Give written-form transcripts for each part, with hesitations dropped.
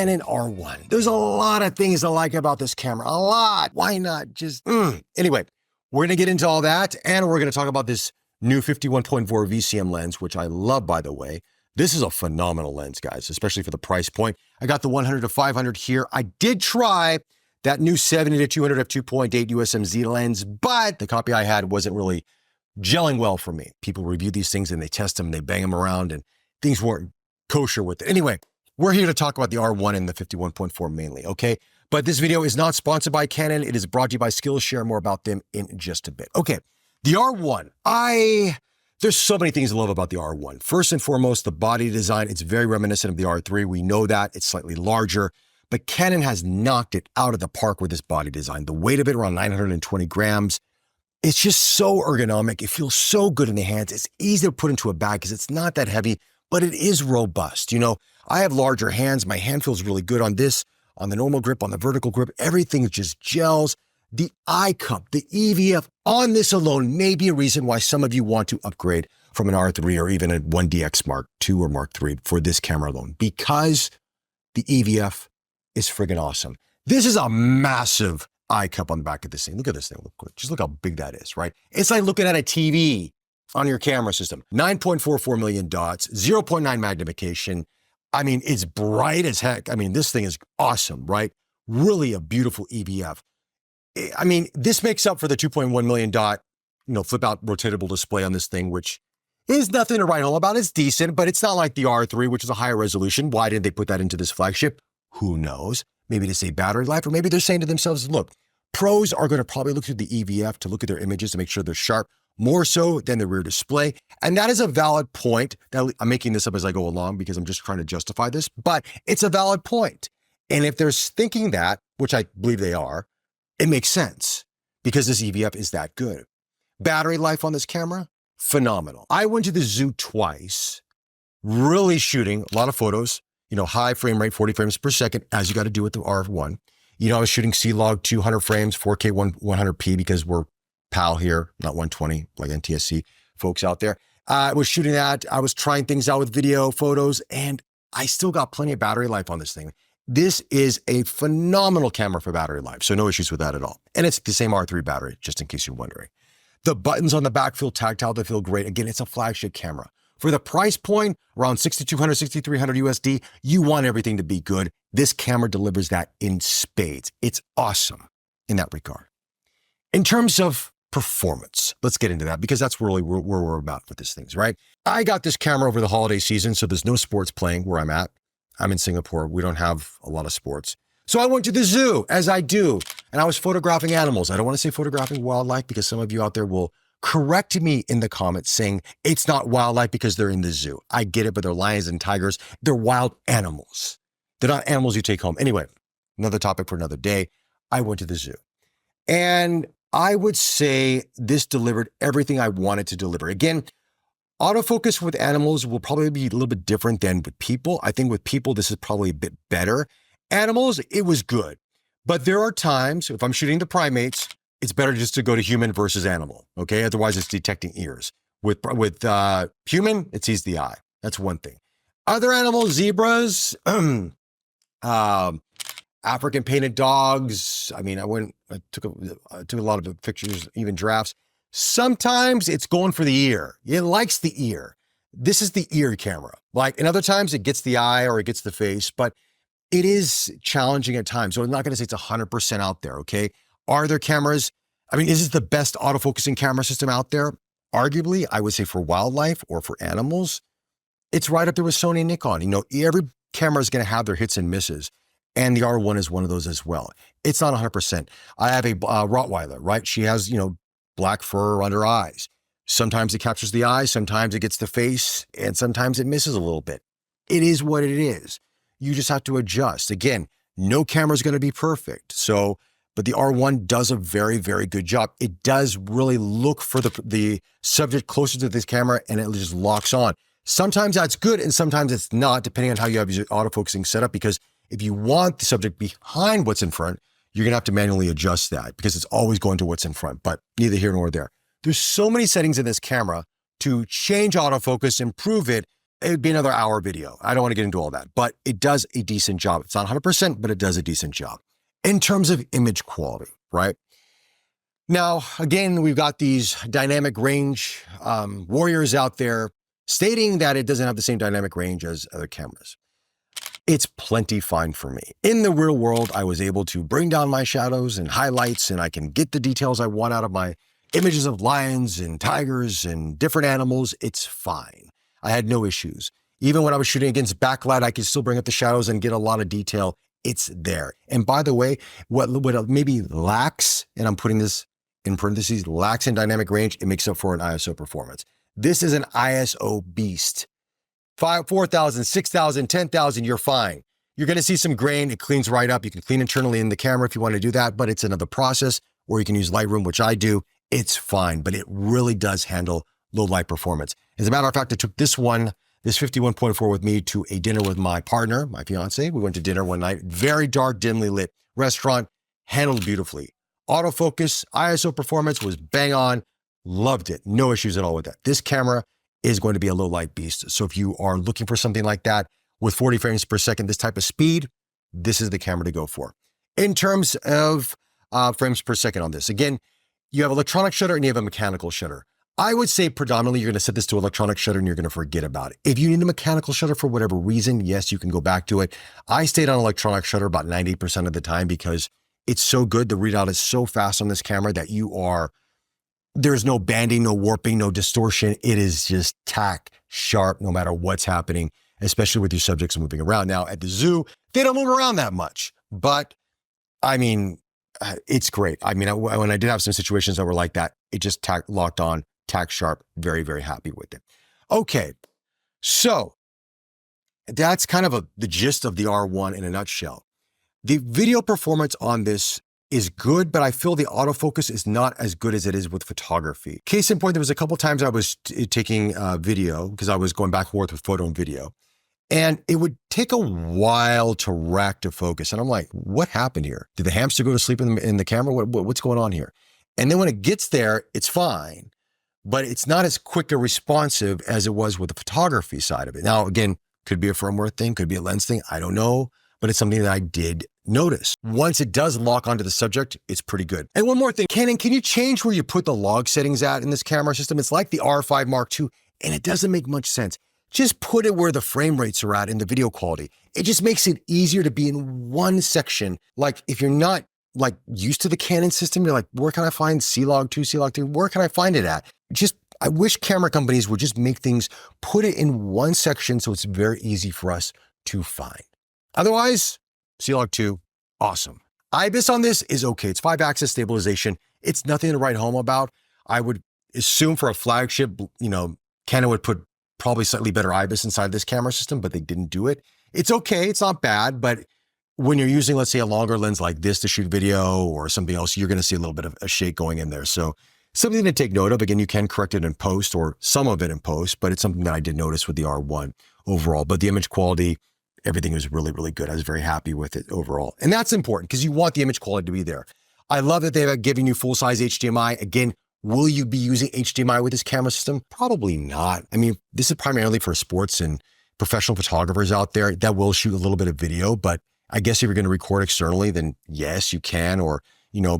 Canon R1. There's a lot of things I like about this camera, a lot. Why not just, Anyway, we're gonna get into all that, and we're gonna talk about this new 51.4 VCM lens, which I love, by the way. This is a phenomenal lens, guys, especially for the price point. I got the 100-500 here. I did try that new 70-200 f2.8 USMZ lens, but the copy I had wasn't really gelling well for me. People review these things and they test them, and they bang them around, and things weren't kosher with it. Anyway, we're here to talk about the R1 and the 51.4 mainly, okay? But this video is not sponsored by Canon. It is brought to you by Skillshare. More about them in just a bit. Okay, the R1. There's so many things I love about the R1. First and foremost, the body design. It's very reminiscent of the R3. We know that. It's slightly larger, but Canon has knocked it out of the park with this body design. The weight of it, around 920 grams. It's just so ergonomic. It feels so good in the hands. It's easy to put into a bag because it's not that heavy, but it is robust. You know, I have larger hands. My hand feels really good on this, on the normal grip, on the vertical grip. Everything just gels. The eye cup, the EVF on this alone may be a reason why some of you want to upgrade from an R3 or even a 1DX Mark II or Mark III for this camera alone, because the EVF is friggin' awesome. This is a massive eye cup on the back of this thing. Look at this thing. Just look how big that is, right? It's like looking at a TV on your camera system. 9.44 million dots, 0.9 magnification. I mean, it's bright as heck. I mean, this thing is awesome, right? Really a beautiful EVF. I mean, this makes up for the 2.1 million dot, flip out rotatable display on this thing, which is nothing to write home about. It's decent, but it's not like the R3, which is a higher resolution. Why didn't they put that into this flagship? Who knows? Maybe to save battery life, or maybe they're saying to themselves, look, pros are going to probably look through the EVF to look at their images to make sure they're sharp, more so than the rear display. And that is a valid point. Now, I'm making this up as I go along because I'm just trying to justify this, but it's a valid point. And if they're thinking that, which I believe they are, it makes sense because this EVF is that good. Battery life on this camera, phenomenal. I went to the zoo twice, really shooting a lot of photos, high frame rate, 40 frames per second, as you got to do with the RF1. I was shooting C-Log 200 frames, 4K 100p because we're PAL here, not 120 like NTSC folks out there. I was shooting that. I was trying things out with video, photos, and I still got plenty of battery life on this thing. This is a phenomenal camera for battery life, so no issues with that at all. And it's the same R3 battery, just in case you're wondering. The buttons on the back feel tactile, they feel great. Again, it's a flagship camera. For the price point, around $6,200, $6,300 USD, you want everything to be good. This camera delivers that in spades. It's awesome in that regard. In terms of performance, let's get into that because that's really where we're about with these things, right? I got this camera over the holiday season, so there's no sports playing where I'm at. I'm in Singapore. We don't have a lot of sports. So I went to the zoo, as I do, and I was photographing animals. I don't want to say photographing wildlife because some of you out there will correct me in the comments saying it's not wildlife because they're in the zoo. I get it, but they're lions and tigers. They're wild animals. They're not animals you take home. Anyway, another topic for another day. I went to the zoo. And I would say this delivered everything I wanted to deliver. Again, autofocus with animals will probably be a little bit different than with people. I think with people, this is probably a bit better. Animals, it was good. But there are times, if I'm shooting the primates, it's better just to go to human versus animal, okay? Otherwise, it's detecting ears. With human, it sees the eye. That's one thing. Other animals, zebras, African painted dogs. I mean, I took a lot of pictures, even drafts. Sometimes it's going for the ear. It likes the ear. This is the ear camera. Like, in other times it gets the eye or it gets the face, but it is challenging at times. So I'm not going to say it's 100% out there, okay? Are there cameras? I mean, is this the best autofocusing camera system out there? Arguably, I would say for wildlife or for animals, it's right up there with Sony and Nikon. Every camera is going to have their hits and misses. And the R1 is one of those as well. It's not 100%. I have a Rottweiler, right? She has, black fur around her eyes. Sometimes it captures the eye, sometimes it gets the face, and sometimes it misses a little bit. It is what it is. You just have to adjust. Again, no camera is going to be perfect. But the R1 does a very, very good job. It does really look for the subject closer to this camera, and it just locks on. Sometimes that's good, and sometimes it's not, depending on how you have your autofocusing set up, because if you want the subject behind what's in front, you're going to have to manually adjust that because it's always going to what's in front, but neither here nor there. There's so many settings in this camera to change autofocus, improve it. it'd be another hour video. I don't want to get into all that, but it does a decent job. It's not 100%, but it does a decent job. In terms of image quality, right? Now, again, we've got these dynamic range warriors out there stating that it doesn't have the same dynamic range as other cameras. It's plenty fine for me. In the real world, I was able to bring down my shadows and highlights, and I can get the details I want out of my images of lions and tigers and different animals. It's fine. I had no issues. Even when I was shooting against backlight, I could still bring up the shadows and get a lot of detail. It's there. And by the way, what maybe lacks, and I'm putting this in parentheses, lacks in dynamic range, it makes up for an ISO performance. This is an ISO beast. 4,000, 6,000, 10,000, you're fine. You're going to see some grain. It cleans right up. You can clean internally in the camera if you want to do that, but it's another process, or you can use Lightroom, which I do. It's fine, but it really does handle low light performance. As a matter of fact, I took this 51.4 with me to a dinner with my partner, my fiance. We went to dinner one night, very dark, dimly lit restaurant, handled beautifully. Autofocus, ISO performance was bang on. Loved it. No issues at all with that. This camera is going to be a low light beast. So if you are looking for something like that with 40 frames per second, this type of speed, this is the camera to go for. In terms of frames per second on this, again, you have electronic shutter and you have a mechanical shutter. I would say predominantly you're going to set this to electronic shutter and you're going to forget about it. If you need a mechanical shutter for whatever reason, yes, you can go back to it. I stayed on electronic shutter about 90% of the time because it's so good. The readout is so fast on this camera that there's no banding, no warping, no distortion. It is just tack sharp no matter what's happening, especially with your subjects moving around. Now at the zoo, they don't move around that much, but I mean, it's great. I mean, when I did have some situations that were like that, it just locked on, tack sharp, very, very happy with it. Okay, so that's kind of the gist of the R1 in a nutshell. The video performance on this is good, but I feel the autofocus is not as good as it is with photography. Case in point, there was a couple times I was taking video because I was going back and forth with photo and video, and it would take a while to rack to focus. And I'm like, what happened here? Did the hamster go to sleep in the camera? What's going on here? And then when it gets there, it's fine, but it's not as quick or responsive as it was with the photography side of it. Now, again, could be a firmware thing, could be a lens thing. I don't know, but it's something that I did notice. Once it does lock onto the subject, it's pretty good. And one more thing, Canon, can you change where you put the log settings at in this camera system? It's like the R5 Mark II, and it doesn't make much sense. Just put it where the frame rates are at in the video quality. It just makes it easier to be in one section. Like if you're not like used to the Canon system, you're like, where can I find C-Log 2, C-Log 3? Where can I find it at? I wish camera companies would just make things, put it in one section so it's very easy for us to find. Otherwise, C-Log 2, awesome. IBIS on this is okay. It's 5-axis stabilization. It's nothing to write home about. I would assume for a flagship, Canon would put probably slightly better IBIS inside this camera system, but they didn't do it. It's okay. It's not bad, but when you're using, let's say, a longer lens like this to shoot video or something else, you're going to see a little bit of a shake going in there. So something to take note of. Again, you can correct it in post or some of it in post, but it's something that I did notice with the R1 overall. But the image quality, everything was really, really good. I was very happy with it overall. And that's important because you want the image quality to be there. I love that they've given you full-size HDMI. Again, will you be using HDMI with this camera system? Probably not. I mean, this is primarily for sports and professional photographers out there that will shoot a little bit of video, but I guess if you're going to record externally, then yes, you can, or,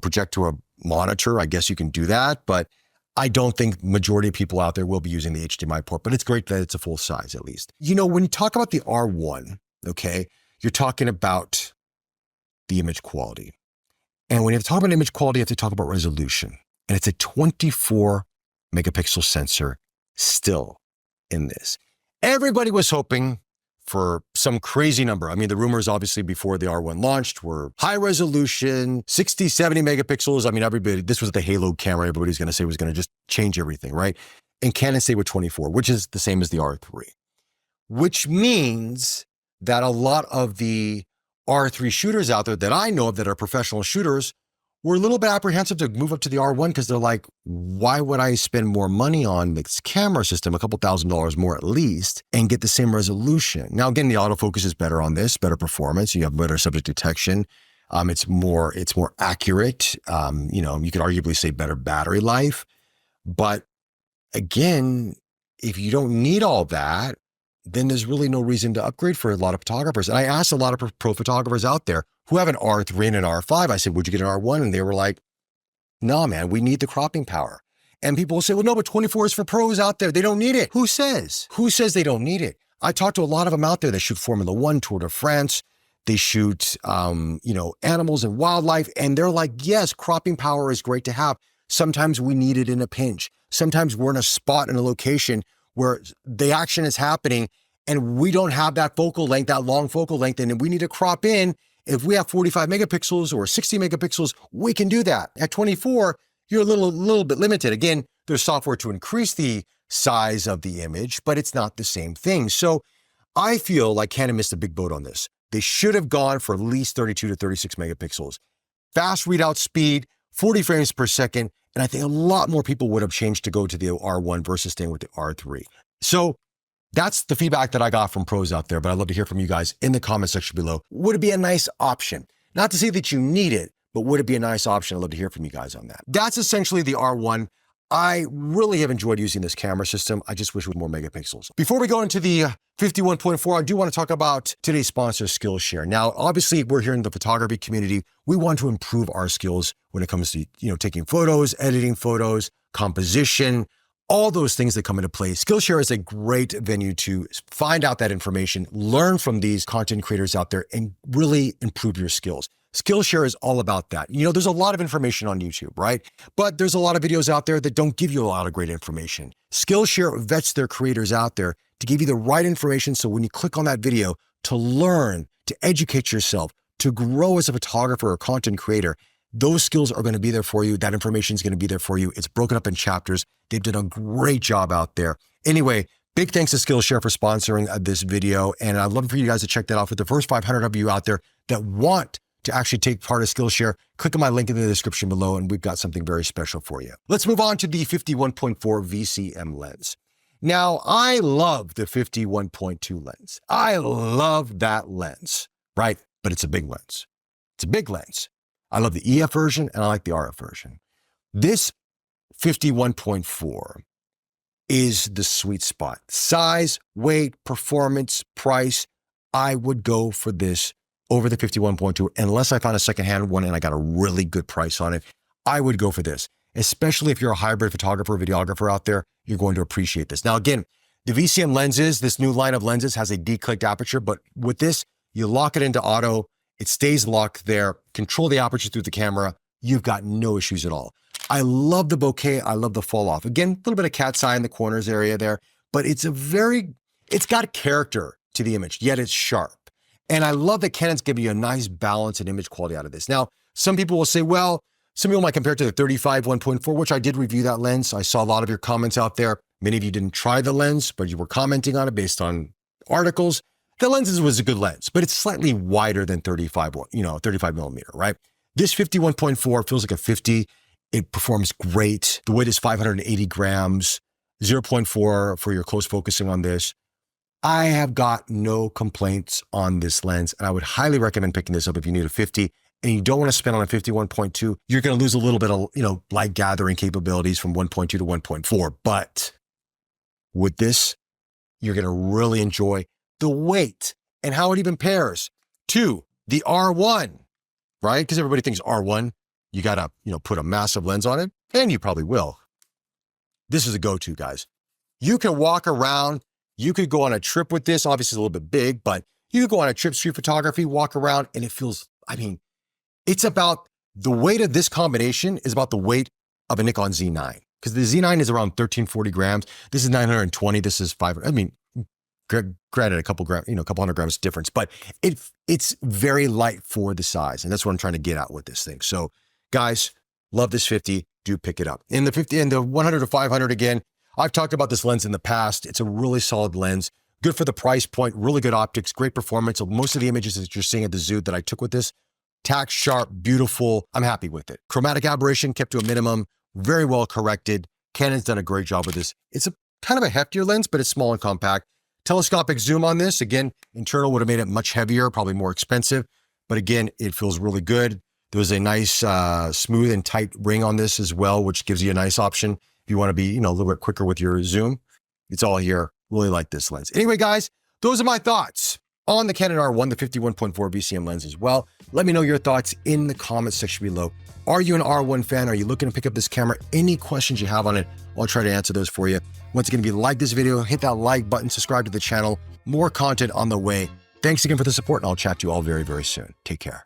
project to a monitor. I guess you can do that, but I don't think majority of people out there will be using the HDMI port, but it's great that it's a full size at least. When you talk about the R1, okay, you're talking about the image quality. And when you have to talk about image quality, you have to talk about resolution. And it's a 24 megapixel sensor still in this. Everybody was hoping for some crazy number. I mean, the rumors obviously before the R1 launched were high resolution, 60, 70 megapixels. I mean, this was the Halo camera. Everybody's going to say was going to just change everything, right? And Canon stayed with 24, which is the same as the R3, which means that a lot of the R3 shooters out there that I know of that are professional shooters were a little bit apprehensive to move up to the R1 because they're like, why would I spend more money on this camera system, a couple $1,000s more at least, and get the same resolution? Now, again, the autofocus is better on this, better performance. You have better subject detection. It's more accurate. You could arguably say better battery life. But again, if you don't need all that, then there's really no reason to upgrade for a lot of photographers. And I asked a lot of pro photographers out there who have an R3 and an R5. I said, would you get an R1? And they were like, no, man, we need the cropping power. And people will say, well, no, but 24 is for pros out there. They don't need it. Who says? Who says they don't need it? I talked to a lot of them out there that shoot Formula One, Tour de France. They shoot, animals and wildlife. And they're like, yes, cropping power is great to have. Sometimes we need it in a pinch. Sometimes we're in a spot in a location where the action is happening and we don't have that focal length, that long focal length, and we need to crop in. If we have 45 megapixels or 60 megapixels, we can do that. At 24, you're a little bit limited. Again, there's software to increase the size of the image, but it's not the same thing. So I feel like Canon missed a big boat on this. They should have gone for at least 32 to 36 megapixels. Fast readout speed, 40 frames per second, and I think a lot more people would have changed to go to the R1 versus staying with the R3. So that's the feedback that I got from pros out there, but I'd love to hear from you guys in the comment section below. Would it be a nice option? Not to say that you need it, but would it be a nice option? I'd love to hear from you guys on that. That's essentially the R1. I really have enjoyed using this camera system. I just wish it was more megapixels. Before we go into the 51.4, I do want to talk about today's sponsor, Skillshare. Now, obviously, we're here in the photography community. We want to improve our skills when it comes to, taking photos, editing photos, composition, all those things that come into play. Skillshare is a great venue to find out that information, learn from these content creators out there, and really improve your skills. Skillshare is all about that. There's a lot of information on YouTube, right? But there's a lot of videos out there that don't give you a lot of great information. Skillshare vets their creators out there to give you the right information. So when you click on that video to learn, to educate yourself, to grow as a photographer or content creator, those skills are going to be there for you. That information is going to be there for you. It's broken up in chapters. They've done a great job out there. Anyway, big thanks to Skillshare for sponsoring this video. And I'd love for you guys to check that out. For the first 500 of you out there that want to actually take part of Skillshare, click on my link in the description below, and we've got something very special for you. Let's move on to the 51.4 VCM lens. Now, I love the 51.2 lens. I love that lens, right? But it's a big lens. It's a big lens. I love the EF version and I like the RF version. This 51.4 is the sweet spot. Size, weight, performance, price. I would go for this over the 51.2 unless I found a secondhand one and I got a really good price on it. I would go for this, especially if you're a hybrid photographer, videographer out there. You're going to appreciate this. Now, again, the VCM lenses, this new line of lenses has a declicked aperture, but with this, you lock it into auto. It stays locked there. Control the aperture through the camera. You've got no issues at all. I love the bokeh. I love the fall off. Again, a little bit of cat's eye in the corners area there, but it's got character to the image, yet it's sharp. And I love that Canon's giving you a nice balance and image quality out of this. Now, some people will say, well, some people might compare it to the 35 1.4, which I did review that lens. I saw a lot of your comments out there. Many of you didn't try the lens, but you were commenting on it based on articles. The lens was a good lens, but it's slightly wider than 35 millimeter, right? This 51.4 feels like a 50. It performs great. The weight is 580 grams, 0.4 for your close focusing on this. I have got no complaints on this lens, and I would highly recommend picking this up if you need a 50 and you don't want to spend on a 51.2. You're going to lose a little bit of, light gathering capabilities from 1.2 to 1.4. But with this, you're going to really enjoy the weight and how it even pairs to the R1, right? Because everybody thinks R1, you got to, put a massive lens on it, and you probably will. This is a go-to, guys. You can walk around. You could go on a trip with this. Obviously, it's a little bit big, but you could go on a trip, street photography, walk around, and it feels, it's about the weight of this combination is about the weight of a Nikon Z9. Because the Z9 is around 1340 grams. This is 920. This is 500. Granted, a couple hundred grams difference, but it's very light for the size. And that's what I'm trying to get at with this thing. So guys, love this 50. Do pick it up. In the 50 and the 100 to 500 again, I've talked about this lens in the past. It's a really solid lens, good for the price point, really good optics, great performance. So most of the images that you're seeing at the zoo that I took with this, tack sharp, beautiful. I'm happy with it. Chromatic aberration kept to a minimum, very well corrected. Canon's done a great job with this. It's a kind of a heftier lens, but it's small and compact. Telescopic zoom on this, again, internal would have made it much heavier, probably more expensive, but again, it feels really good. There was a nice smooth and tight ring on this as well, which gives you a nice option. If you want to be, a little bit quicker with your zoom, it's all here. Really like this lens. Anyway, guys, those are my thoughts on the Canon R1, the 51.4 VCM lens as well. Let me know your thoughts in the comments section below. Are you an R1 fan? Are you looking to pick up this camera? Any questions you have on it, I'll try to answer those for you. Once again, if you like this video, hit that like button, subscribe to the channel. More content on the way. Thanks again for the support, and I'll chat to you all very, very soon. Take care.